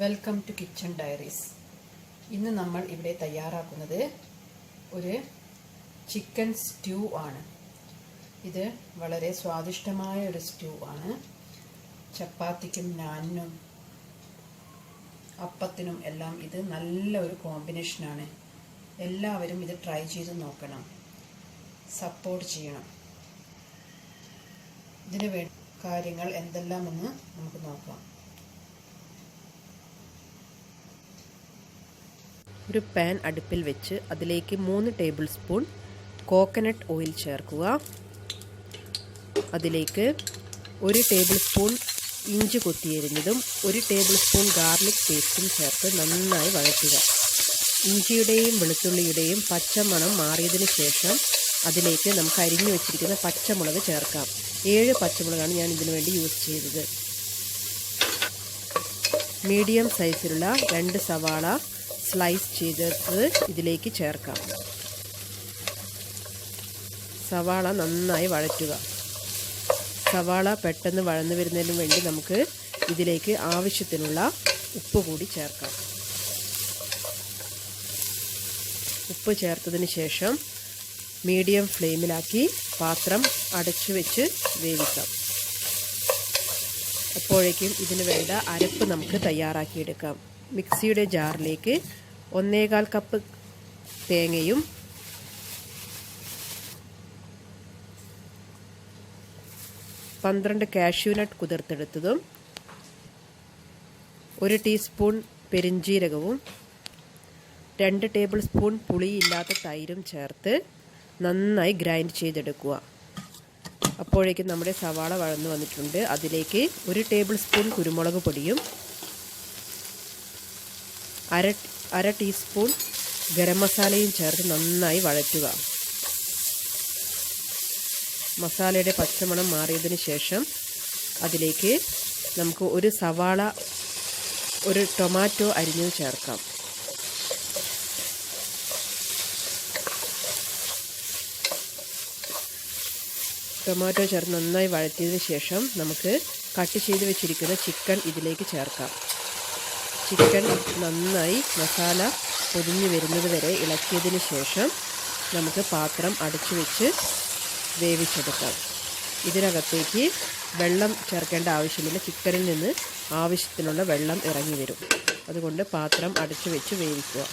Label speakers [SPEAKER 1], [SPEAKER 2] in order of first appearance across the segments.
[SPEAKER 1] Welcome to kitchen diaries. ഇന്ന് നമ്മൾ ഇവിടെ തയ്യാറാക്കുന്നത് ഒരു ചിക്കൻ സ്റ്റ്യൂ ആണ്. ഇത് വളരെ സ്വാദിഷ്ടമായ ഒരു സ്റ്റ്യൂ ആണ്. ചപ്പാത്തിക്കും നാനിനും അപ്പത്തിനും എല്ലാം ഇത് നല്ല ഒരു കോമ്പിനേഷനാണ്. എല്ലാവരും ഇത് ട്രൈ ചെയ്ത് നോക്കണം, സപ്പോർട്ട് ചെയ്യണം. ഇതിന് വേണ്ട കാര്യങ്ങൾ എന്തെല്ലാമെന്ന് നമുക്ക് നോക്കാം.
[SPEAKER 2] ഒരു പാൻ അടുപ്പിൽ വെച്ച് അതിലേക്ക് 3 ടേബിൾ സ്പൂൺ കോക്കനട്ട് ഓയിൽ ചേർക്കുക. അതിലേക്ക് 1 ടേബിൾ സ്പൂൺ ഇഞ്ചി കൊത്തിയരിഞ്ഞതും 1 ടേബിൾ സ്പൂൺ ഗാർലിക് പേസ്റ്റും ചേർത്ത് നന്നായി വഴറ്റുക. ഇഞ്ചിയുടെയും വെളുത്തുള്ളിയുടെയും പച്ചമണം മാറിയതിന് ശേഷം അതിലേക്ക് നമുക്ക് അരിഞ്ഞു വെച്ചിരിക്കുന്ന പച്ചമുളക് ചേർക്കാം. 7 പച്ചമുളകാണ് ഞാൻ ഇതിനു വേണ്ടി യൂസ് ചെയ്തത്. മീഡിയം സൈസിലുള്ള 2 സവാള സ്ലൈസ് ചെയ്തത് ഇതിലേക്ക് ചേർക്കാം. സവാള നന്നായി വഴറ്റുക. സവാള പെട്ടെന്ന് വഴന്നു വരുന്നതിന് വേണ്ടി നമുക്ക് ഇതിലേക്ക് ആവശ്യത്തിനുള്ള ഉപ്പ് കൂടി ചേർക്കാം. ഉപ്പ് ചേർത്തതിന് ശേഷം മീഡിയം ഫ്ലെയിമിലാക്കി പാത്രം അടച്ചു വെച്ച് വേവിക്കാം. അപ്പോഴേക്കും ഇതിന് വേണ്ട അരപ്പ് നമുക്ക് തയ്യാറാക്കിയെടുക്കാം. മിക്സിയുടെ ജാറിലേക്ക് 1/4 കപ്പ് തേങ്ങയും 12 കാഷ്യൂനട്ട് കുതിർത്തെടുത്തതും 1 ടീസ്പൂൺ പെരിഞ്ജീരകവും 2 ടേബിൾ സ്പൂൺ പുളിയില്ലാത്ത തൈരും ചേർത്ത് നന്നായി ഗ്രൈൻഡ് ചെയ്തെടുക്കുക. അപ്പോഴേക്കും നമ്മുടെ സവാള വഴന്നു വന്നിട്ടുണ്ട്. അതിലേക്ക് 1 ടേബിൾ സ്പൂൺ കുരുമുളക് പൊടിയും അര ടീസ്പൂൺ ഗരം മസാലയും ചേർത്ത് നന്നായി വഴറ്റുക. മസാലയുടെ പച്ചമണം മാറിയതിന് ശേഷം അതിലേക്ക് നമുക്ക് 1 സവാള 1 ടൊമാറ്റോ അരിഞ്ഞത് ചേർക്കാം. ടൊമാറ്റോ ചേർത്ത് നന്നായി വഴറ്റിയതിന് ശേഷം നമുക്ക് കട്ട് ചെയ്ത് വെച്ചിരിക്കുന്ന ചിക്കൻ ഇതിലേക്ക് ചേർക്കാം. ചിക്കൻ നന്നായി മസാല പൊതിഞ്ഞു വരുന്നത് വരെ ഇളക്കിയതിന് ശേഷം നമുക്ക് പാത്രം അടച്ചു വെച്ച് വേവിച്ചെടുക്കാം. ഇതിനകത്തേക്ക് വെള്ളം ചേർക്കേണ്ട ആവശ്യമില്ല. ചിക്കനിൽ നിന്ന് ആവശ്യത്തിനുള്ള വെള്ളം ഇറങ്ങി വരും. അതുകൊണ്ട് പാത്രം അടച്ചു വെച്ച് വേവിക്കുക.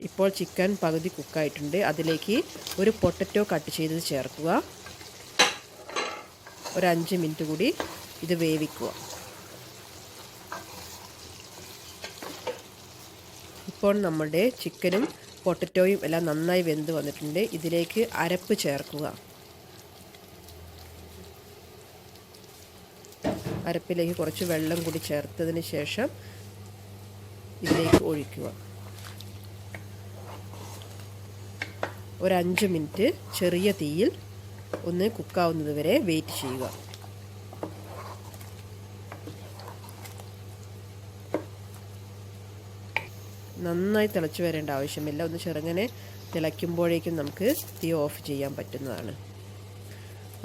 [SPEAKER 2] ഇപ്പോൾ ചിക്കൻ പകുതി കുക്കായിട്ടുണ്ട്. അതിലേക്ക് 1 പൊട്ടറ്റോ കട്ട് ചെയ്തത് ചേർക്കുക. ഒരു 5 മിനിറ്റ് കൂടി ഇത് വേവിക്കുക. ഇപ്പോൾ നമ്മുടെ ചിക്കനും പൊട്ടറ്റോയും എല്ലാം നന്നായി വെന്ത് വന്നിട്ടുണ്ട്. ഇതിലേക്ക് അരപ്പ് ചേർക്കുക. അരപ്പിലേക്ക് കുറച്ച് വെള്ളം കൂടി ചേർത്തതിന് ശേഷം ഇതിലേക്ക് ഒഴിക്കുക. ഒരു 5 മിനിറ്റ് ചെറിയ തീയിൽ ഒന്ന് കുക്കാവുന്നത് വരെ വെയിറ്റ് ചെയ്യുക. നന്നായി തിളച്ച് വരേണ്ട ആവശ്യമില്ല. ഒന്ന് ചെറുങ്ങനെ തിളയ്ക്കുമ്പോഴേക്കും നമുക്ക് തീ ഓഫ് ചെയ്യാൻ പറ്റുന്നതാണ്.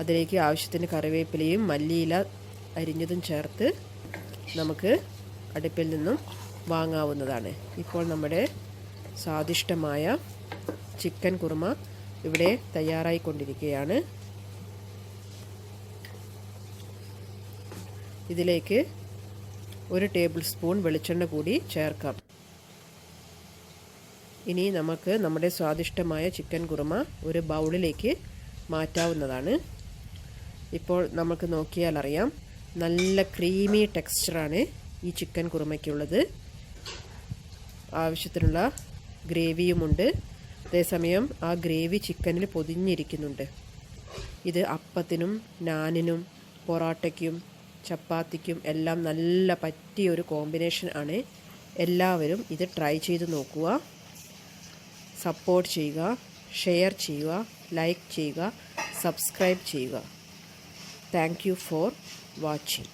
[SPEAKER 2] അതിലേക്ക് ആവശ്യത്തിന് കറിവേപ്പിലയും മല്ലിയില അരിഞ്ഞതും ചേർത്ത് നമുക്ക് അടുപ്പിൽ നിന്നും വാങ്ങാവുന്നതാണ്. ഇപ്പോൾ നമ്മുടെ സ്വാദിഷ്ടമായ ചിക്കൻ കുറുമ ഇവിടെ തയ്യാറായിക്കൊണ്ടിരിക്കുകയാണ്. ഇതിലേക്ക് 1 ടേബിൾ സ്പൂൺ വെളിച്ചെണ്ണ കൂടി ചേർക്കാം. ഇനി നമുക്ക് നമ്മുടെ സ്വാദിഷ്ടമായ ചിക്കൻ കുറുമ ഒരു ബൗളിലേക്ക് മാറ്റാവുന്നതാണ്. ഇപ്പോൾ നമുക്ക് നോക്കിയാൽ അറിയാം, നല്ല ക്രീമി ടെക്സ്ചറാണ് ഈ ചിക്കൻ കുറുമയ്ക്കുള്ളത്. ആവശ്യത്തിനുള്ള ഗ്രേവിയുമുണ്ട്. അതേസമയം ആ ഗ്രേവി ചിക്കനിൽ പൊതിഞ്ഞിരിക്കുന്നുണ്ട്. ഇത് അപ്പത്തിനും നാനിനും പൊറോട്ടയ്ക്കും ചപ്പാത്തിക്കും എല്ലാം നല്ല പറ്റിയൊരു കോമ്പിനേഷൻ ആണ്. എല്ലാവരും ഇത് ട്രൈ ചെയ്ത് നോക്കുക, സപ്പോർട്ട് ചെയ്യുക, ഷെയർ ചെയ്യുക, ലൈക്ക് ചെയ്യുക, സബ്സ്ക്രൈബ് ചെയ്യുക. Thank you for watching.